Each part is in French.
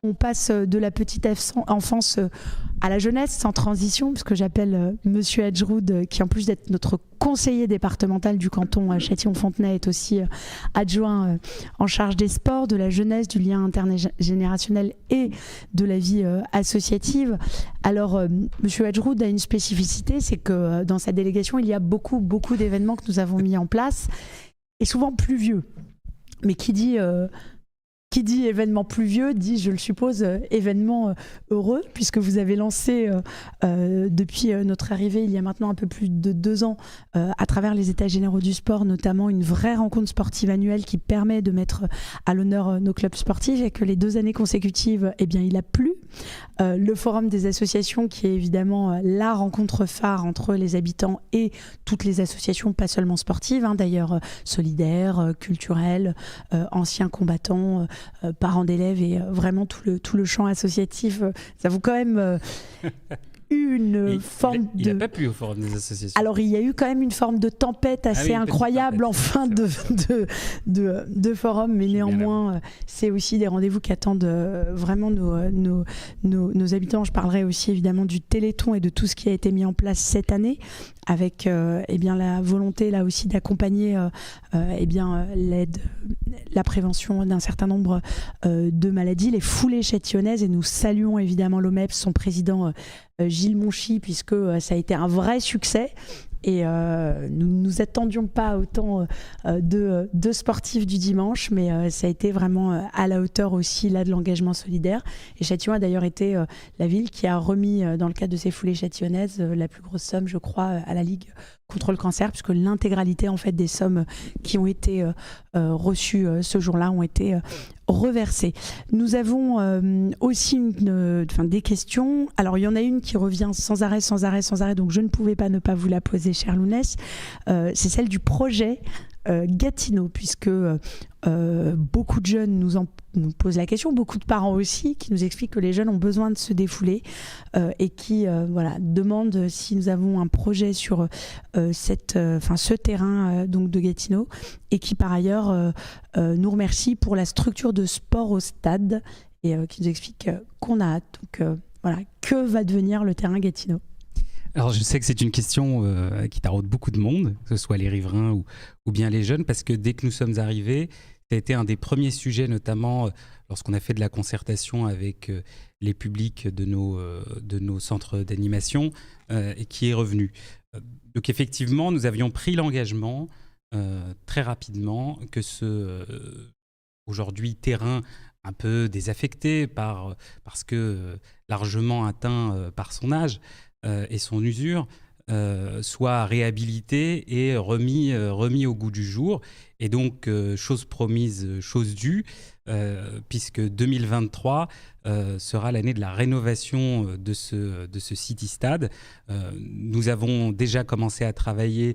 on passe de la petite enfance à la jeunesse sans transition, parce que j'appelle Monsieur Edgeroud, qui en plus d'être notre conseiller départemental du canton Châtillon-Fontenay, est aussi adjoint en charge des sports, de la jeunesse, du lien intergénérationnel et de la vie associative. Alors, Monsieur Edgeroud a une spécificité, c'est que dans sa délégation, il y a beaucoup d'événements que nous avons mis en place, et souvent pluvieux. Mais qui dit événement pluvieux dit, je le suppose, événement heureux, puisque vous avez lancé depuis notre arrivée il y a maintenant un peu plus de 2 ans, à travers les États généraux du sport, notamment une vraie rencontre sportive annuelle qui permet de mettre à l'honneur nos clubs sportifs, et que les 2 années consécutives, eh bien, il a plu. Le forum des associations, qui est évidemment la rencontre phare entre les habitants et toutes les associations, pas seulement sportives, d'ailleurs solidaires, culturelles, anciens combattants, parents d'élèves, et vraiment tout le champ associatif. Ça vaut quand même une forme il n'a pas plu au forum des associations. Alors, il y a eu quand même une forme de tempête assez incroyable en fin de forum, mais néanmoins, c'est aussi des rendez-vous qui attendent vraiment nos habitants. Je parlerai aussi évidemment du Téléthon et de tout ce qui a été mis en place cette année, avec la volonté là aussi d'accompagner l'aide, la prévention d'un certain nombre de maladies, les foulées châtillonnaises, et nous saluons évidemment l'OMEPS, son président Gilles Monchy, puisque ça a été un vrai succès. Et nous ne nous attendions pas autant de sportifs du dimanche, mais ça a été vraiment à la hauteur aussi là de l'engagement solidaire. Et Châtillon a d'ailleurs été la ville qui a remis, dans le cadre de ces foulées châtillonnaises, la plus grosse somme, je crois, à la Ligue contre le cancer, puisque l'intégralité en fait des sommes qui ont été reçues ce jour-là ont été reversées. Nous avons aussi des questions. Alors il y en a une qui revient sans arrêt, donc je ne pouvais pas ne pas vous la poser, chère Lounès. C'est celle du projet Gatineau, puisque beaucoup de jeunes nous posent la question, beaucoup de parents aussi, qui nous expliquent que les jeunes ont besoin de se défouler et qui demandent si nous avons un projet sur ce terrain donc de Gatineau, et qui par ailleurs nous remercie pour la structure de sport au stade, et qui nous explique qu'on a hâte. Donc que va devenir le terrain Gatineau ? Alors je sais que c'est une question qui taraude beaucoup de monde, que ce soit les riverains ou bien les jeunes, parce que dès que nous sommes arrivés, ça a été un des premiers sujets, notamment lorsqu'on a fait de la concertation avec les publics de nos centres d'animation, et qui est revenu. Donc effectivement, nous avions pris l'engagement très rapidement que aujourd'hui terrain un peu désaffecté parce que largement atteint par son âge et son usure, soit réhabilité et remis au goût du jour. Et donc, chose promise, chose due, puisque 2023 sera l'année de la rénovation de ce City Stade. Nous avons déjà commencé à travailler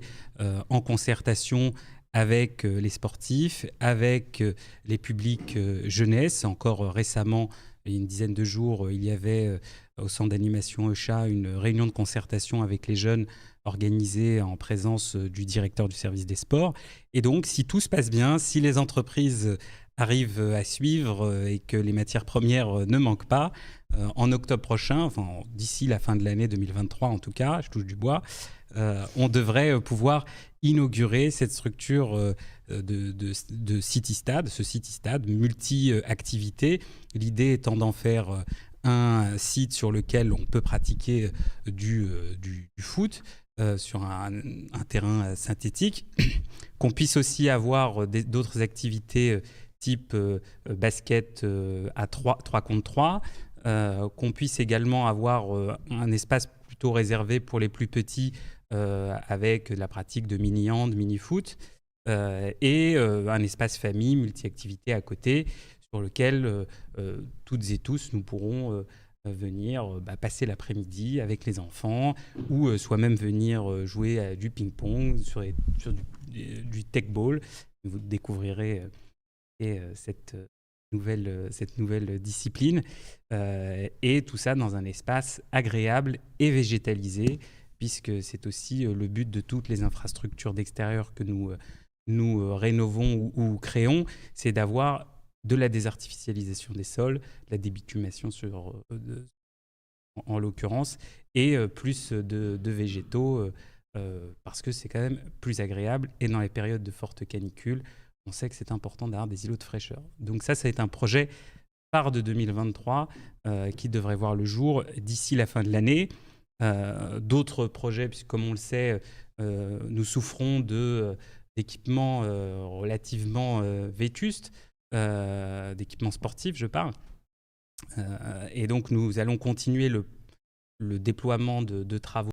en concertation avec les sportifs, avec les publics jeunesse. Encore récemment, il y a une dizaine de jours, il y avait au centre d'animation ECHA une réunion de concertation avec les jeunes organisée en présence du directeur du service des sports. Et donc, si tout se passe bien, si les entreprises arrivent à suivre et que les matières premières ne manquent pas, en octobre prochain, enfin d'ici la fin de l'année 2023 en tout cas, je touche du bois, on devrait pouvoir inaugurer cette structure de City Stade, ce City Stade multi-activités. L'idée étant d'en faire un site sur lequel on peut pratiquer du foot sur un terrain synthétique, qu'on puisse aussi avoir d'autres activités type basket à 3 contre 3, qu'on puisse également avoir un espace plutôt réservé pour les plus petits avec la pratique de mini-hand, mini-foot, et un espace famille, multi-activité à côté, sur lequel toutes et tous nous pourrons venir passer l'après-midi avec les enfants, ou soit même venir jouer à du ping-pong, sur du tech-ball. Vous découvrirez cette nouvelle discipline, et tout ça dans un espace agréable et végétalisé, puisque c'est aussi le but de toutes les infrastructures d'extérieur que nous rénovons ou créons, c'est d'avoir de la désartificialisation des sols, de la débitumation en l'occurrence, et plus de végétaux, parce que c'est quand même plus agréable. Et dans les périodes de forte canicule, on sait que c'est important d'avoir des îlots de fraîcheur. Donc ça est un projet phare de 2023 qui devrait voir le jour d'ici la fin de l'année. D'autres projets, puisque comme on le sait, nous souffrons d'équipements relativement vétustes, d'équipements sportifs, je parle. Et donc, nous allons continuer le déploiement de travaux